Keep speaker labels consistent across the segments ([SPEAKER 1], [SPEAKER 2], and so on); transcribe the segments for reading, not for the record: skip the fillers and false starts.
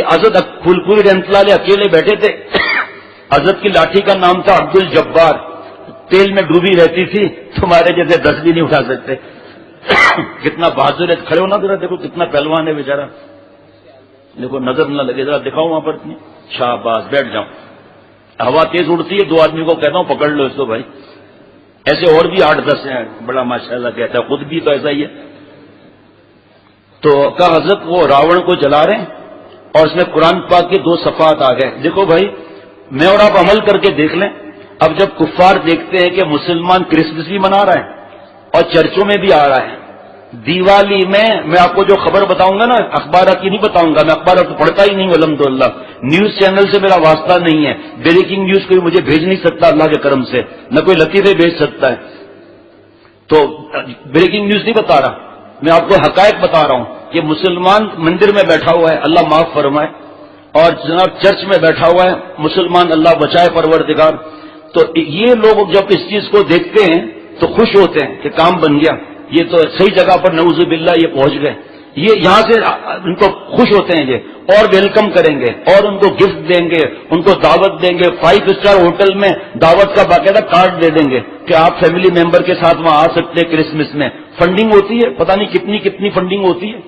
[SPEAKER 1] حضرت پھولپوری رحمۃ اللہ علیہ اکیلے بیٹھے تھے. حضرت کی لاٹھی کا نام تھا عبد الجبار. تیل میں ڈوبی رہتی تھی, تمہارے جیسے 10 بھی نہیں اٹھا سکتے. کتنا بہادر ہے, کھڑے ہونا ذرا, دیکھو کتنا پہلوان ہے بیچارہ. دیکھو نظر نہ لگے, ذرا دکھاؤ وہاں پر. شاباش, بیٹھ جاؤ. ہوا تیز اڑتی ہے, 2 آدمی کو کہتا ہوں پکڑ لو اس کو بھائی. ایسے اور بھی 8-10 ہیں, بڑا ماشاءاللہ کہتا ہے, خود بھی تو ایسا ہی ہے. تو کہا حضرت وہ راوڑ کو جلا رہے ہیں اور اس میں قرآن پاک کے 2 صفحات آ گئے. دیکھو بھائی, میں اور آپ عمل کر کے دیکھ لیں. اب جب کفار دیکھتے ہیں کہ مسلمان کرسمس بھی منا رہا ہے اور چرچوں میں بھی آ رہا ہے, دیوالی میں آپ کو جو خبر بتاؤں گا نا, اخبارات کی نہیں بتاؤں گا, میں اخبارات تو پڑھتا ہی نہیں ہوں الحمدللہ. نیوز چینل سے میرا واسطہ نہیں ہے, بریکنگ نیوز کوئی مجھے بھیج نہیں سکتا اللہ کے کرم سے, نہ کوئی لطیفے بھیج سکتا ہے. تو بریکنگ نیوز نہیں بتا رہا, میں آپ کو حقائق بتا رہا ہوں کہ مسلمان مندر میں بیٹھا ہوا ہے, اللہ معاف فرمائے, اور جناب چرچ میں بیٹھا ہوا ہے مسلمان, اللہ بچائے پروردگار. تو یہ لوگ جب اس چیز کو دیکھتے ہیں تو خوش ہوتے ہیں کہ کام بن گیا, یہ تو صحیح جگہ پر نعوذ باللہ یہ پہنچ گئے. یہ یہاں سے ان کو خوش ہوتے ہیں یہ, اور ویلکم کریں گے اور ان کو گفٹ دیں گے, ان کو دعوت دیں گے. 5 اسٹار ہوٹل میں دعوت کا باقاعدہ کارڈ دے دیں گے کہ آپ فیملی ممبر کے ساتھ وہاں آ سکتے ہیں کرسمس میں. فنڈنگ ہوتی ہے, پتہ نہیں کتنی فنڈنگ ہوتی ہے.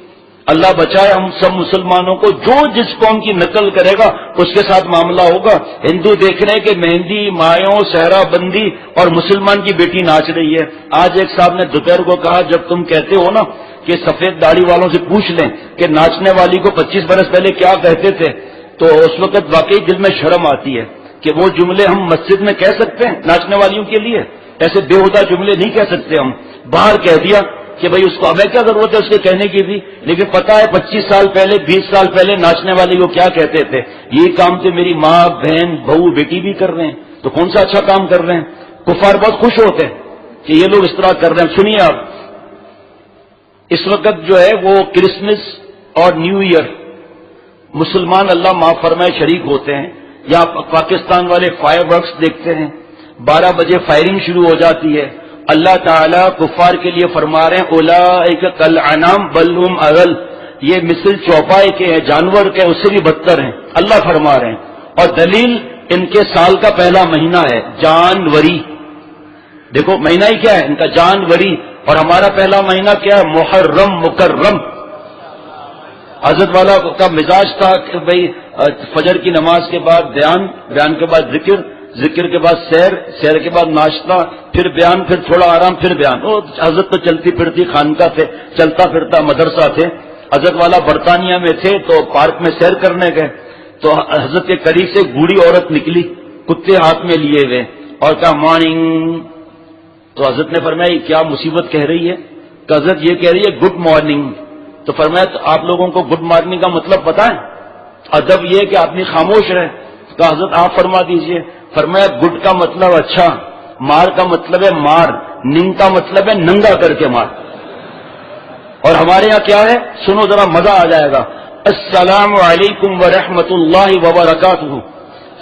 [SPEAKER 1] اللہ بچائے ہم سب مسلمانوں کو, جو جس قوم کی نقل کرے گا اس کے ساتھ معاملہ ہوگا. ہندو دیکھ رہے ہیں کہ مہندی, مایوں, صحرا بندی اور مسلمان کی بیٹی ناچ رہی ہے. آج ایک صاحب نے دوپہر کو کہا, جب تم کہتے ہو نا کہ سفید داڑھی والوں سے پوچھ لیں کہ ناچنے والی کو 25 برس پہلے کیا کہتے تھے, تو اس وقت واقعی دل میں شرم آتی ہے کہ وہ جملے ہم مسجد میں کہہ سکتے ہیں ناچنے والیوں کے لیے. ایسے بےہودہ جملے نہیں کہہ سکتے ہم. باہر کہہ دیا کہ بھئی اس کو ہمیں کیا ضرورت ہے اس کے کہنے کی بھی, لیکن پتا ہے 25 سال پہلے 20 سال پہلے ناچنے والے کو کیا کہتے تھے. یہ کام تو میری ماں, بہن, بہو, بیٹی بھی کر رہے ہیں, تو کون سا اچھا کام کر رہے ہیں. کفار بہت خوش ہوتے ہیں کہ یہ لوگ اس طرح کر رہے ہیں. سنیے آپ, اس وقت جو ہے وہ کرسمس اور نیو ایئر مسلمان اللہ معاف فرمائے شریک ہوتے ہیں. یا پاکستان والے فائر ورکس دیکھتے ہیں, 12 بجے فائرنگ شروع ہو جاتی ہے. اللہ تعالیٰ کفار کے لیے فرما رہے ہیں اولئک کالانعام بل ھم اضل, یہ مثل چوپائے کے ہیں, جانور کے, اس سے بھی بدتر ہیں, اللہ فرما رہے ہیں. اور دلیل ان کے سال کا پہلا مہینہ ہے جانوری. دیکھو مہینہ ہی کیا ہے ان کا, جانوری. اور ہمارا پہلا مہینہ کیا ہے, محرم مکرم. حضرت والا کا مزاج تھا کہ بھئی فجر کی نماز کے بعد بیان کے بعد ذکر کے بعد سیر کے بعد ناشتہ, پھر بیان, پھر تھوڑا آرام, پھر بیان. حضرت تو چلتی پھرتی خانقاہ تھے, چلتا پھرتا مدرسہ تھے. حضرت والا برطانیہ میں تھے تو پارک میں سیر کرنے گئے, تو حضرت کے قریب سے ایک بوڑھی عورت نکلی کتے ہاتھ میں لیے ہوئے اور کہا مارننگ. تو حضرت نے فرمایا کیا مصیبت کہہ رہی ہے؟ کہ حضرت یہ کہہ رہی ہے گڈ مارننگ. تو فرمایا تو آپ لوگوں کو گڈ مارننگ کا مطلب پتہ ہے؟ ادب یہ کہ آدمی خاموش رہے. تو حضرت آپ فرما دیجئے. فرمایا گڈ کا مطلب اچھا, مار کا مطلب ہے مار, ننگ کا مطلب ہے ننگا کر کے مار. اور ہمارے یہاں کیا ہے سنو ذرا, مزہ آ جائے گا. السلام علیکم ورحمۃ اللہ وبرکاتہ.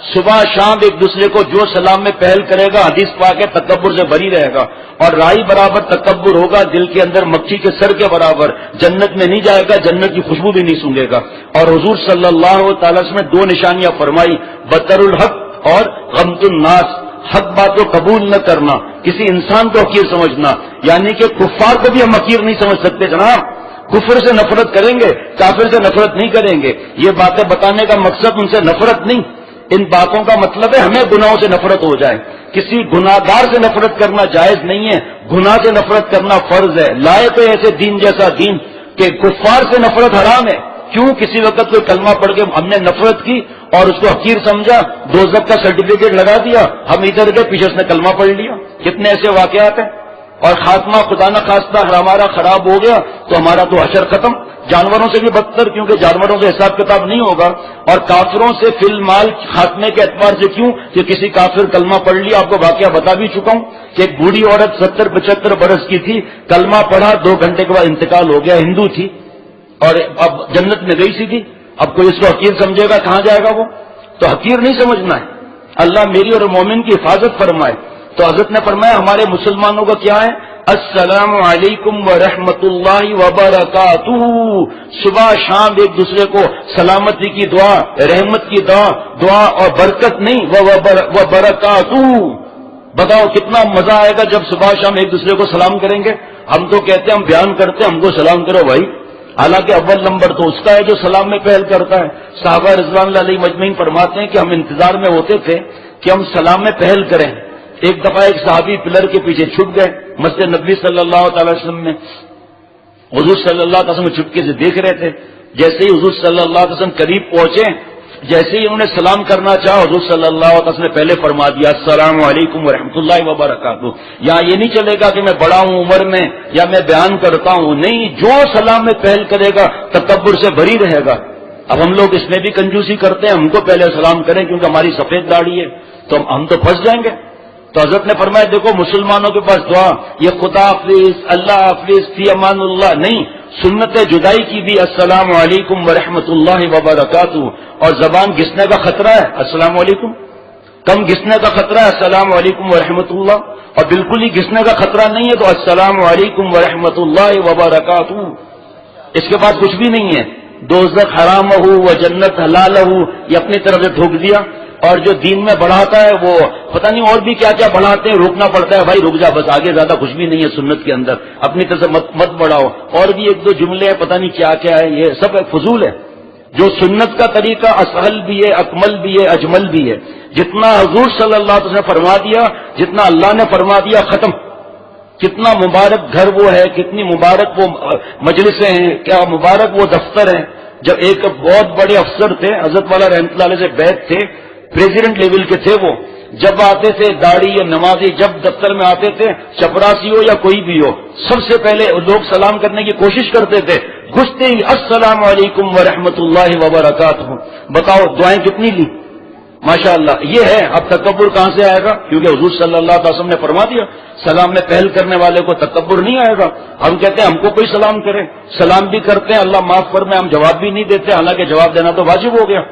[SPEAKER 1] صبح شام ایک دوسرے کو جو سلام میں پہل کرے گا حدیث پاک ہے تکبر سے بری رہے گا. اور رائی برابر تکبر ہوگا, دل کے اندر مکھی کے سر کے برابر, جنت میں نہیں جائے گا, جنت کی خوشبو بھی نہیں سونگے گا. اور حضور صلی اللہ تعالی وسلم نے 2 نشانیاں فرمائی, بطر الحق اور غمت الناس. حق بات کو قبول نہ کرنا, کسی انسان کو حقیر سمجھنا. یعنی کہ کفار کو بھی ہم حقیر نہیں سمجھ سکتے جناب. کفر سے نفرت کریں گے, کافر سے نفرت نہیں کریں گے. یہ باتیں بتانے کا مقصد ان سے نفرت نہیں, ان باتوں کا مطلب ہے ہمیں گناہوں سے نفرت ہو جائے. کسی گناہگار سے نفرت کرنا جائز نہیں ہے, گناہ سے نفرت کرنا فرض ہے. لائے تو ایسے دین جیسا دین کہ کفار سے نفرت حرام ہے. کیوں؟ کسی وقت کوئی کلمہ پڑھ کے ہم نے نفرت کی اور اس کو حقیر سمجھا, دوزخ کا سرٹیفکیٹ لگا دیا, ہم ادھر کے پیچھے اس نے کلمہ پڑھ لیا. کتنے ایسے واقعات ہیں. اور خاتمہ خدا نہ خواستہ ہمارا خراب ہو گیا تو ہمارا تو حشر ختم. جانوروں سے بھی بدتر, کیونکہ جانوروں سے حساب کتاب نہیں ہوگا. اور کافروں سے فی المال خاتمے کے اعتبار سے کیوں کہ کسی کافر کلمہ پڑھ لیا. آپ کو واقعہ بتا بھی چکا ہوں کہ ایک بوڑھی عورت 70-75 برس کی تھی, کلمہ پڑھا, 2 گھنٹے کے بعد انتقال ہو گیا. ہندو تھی اور اب جنت میں گئی سی تھی. اب کوئی اس کو حقیر سمجھے گا, کہاں جائے گا وہ؟ تو حقیر نہیں سمجھنا ہے. اللہ میری اور مومن کی حفاظت فرمائے. تو حضرت نے فرمایا ہمارے مسلمانوں کا کیا ہے السلام علیکم ورحمۃ اللہ وبرکاتہ. صبح شام ایک دوسرے کو سلامتی کی دعا، رحمت کی دعا اور برکت نہیں وبرکاتہ. بتاؤ کتنا مزہ آئے گا جب صبح شام ایک دوسرے کو سلام کریں گے. ہم تو کہتے ہیں، ہم بیان کرتے ہیں، ہم کو سلام کرو بھائی، حالانکہ اول نمبر تو اس کا ہے جو سلام میں پہل کرتا ہے. صحابہ رضوان اللہ علیہ مجمعین فرماتے ہیں کہ ہم انتظار میں ہوتے تھے کہ ہم سلام میں پہل کریں. ایک دفعہ ایک صحابی پلر کے پیچھے چھپ گئے مسجد نبی صلی اللہ تعالی وسلم میں. حضور صلی اللہ علیہ وسلم چھپکے سے دیکھ رہے تھے. جیسے ہی حضور صلی اللہ علیہ وسلم قریب پہنچے، جیسے ہی انہوں نے سلام کرنا چاہا، حضور صلی اللہ علیہ وسلم نے پہلے فرما دیا السلام علیکم ورحمۃ اللہ وبرکاتہ. یہاں یہ نہیں چلے گا کہ میں بڑا ہوں عمر میں یا میں بیان کرتا ہوں، نہیں، جو سلام میں پہل کرے گا تکبر سے بری رہے گا. اب ہم لوگ اس میں بھی کنجوسی کرتے ہیں، ہم کو پہلے سلام کریں کیونکہ ہماری سفید داڑھی ہے، تو ہم تو پھنس جائیں گے. تو حضرت نے فرمایا دیکھو مسلمانوں کے پاس دعا یہ خدا حافظ، اللہ حافظ، فی امان اللہ نہیں، سنت جدائی کی بھی السلام علیکم ورحمۃ اللہ وبرکاتہ. اور زبان گھسنے کا خطرہ ہے السلام علیکم، کم گھسنے کا خطرہ ہے السلام علیکم ورحمۃ اللہ، اور بالکل ہی گھسنے کا خطرہ نہیں ہے تو السلام علیکم ورحمۃ اللہ وبرکاتہ. اس کے بعد کچھ بھی نہیں ہے. دوزخ حرام ہو و جنت حلال ہو، یہ اپنی طرف سے ٹھوک دیا. اور جو دین میں بڑھاتا ہے وہ پتہ نہیں اور بھی کیا کیا بڑھاتے ہیں، روکنا پڑتا ہے، بھائی رک جا بس، آگے زیادہ کچھ بھی نہیں ہے سنت کے اندر، اپنی طرف سے مت بڑھاؤ. اور بھی ایک دو جملے ہیں پتہ نہیں کیا کیا ہے، یہ سب فضول ہے. جو سنت کا طریقہ اسہل بھی ہے، اکمل بھی ہے، اجمل بھی ہے. جتنا حضور صلی اللہ علیہ وسلم نے فرما دیا، جتنا اللہ نے فرما دیا، ختم. کتنا مبارک گھر وہ ہے، کتنی مبارک وہ مجلسیں ہیں، کیا مبارک وہ دفتر ہیں. جب ایک بہت بڑے افسر تھے حضرت والا رحمۃ اللہ علیہ سے بیعت تھے، پریزیڈنٹ لیول کے تھے وہ، جب آتے تھے داڑھی یا نمازی جب دفتر میں آتے تھے، چپراسی ہو یا کوئی بھی ہو، سب سے پہلے لوگ سلام کرنے کی کوشش کرتے تھے، گھستے ہی السلام علیکم ورحمۃ اللہ وبرکاتہ. بتاؤ دعائیں کتنی لی ماشاء اللہ. یہ ہے. اب تکبر کہاں سے آئے گا؟ کیونکہ حضور صلی اللہ علیہ وسلم نے فرما دیا سلام میں پہل کرنے والے کو تکبر نہیں آئے گا. ہم کہتے ہیں ہم کو کوئی سلام کرے، سلام بھی کرتے ہیں اللہ معاف فرمائے، ہم جواب بھی نہیں دیتے، حالانکہ جواب دینا تو واجب ہو گیا.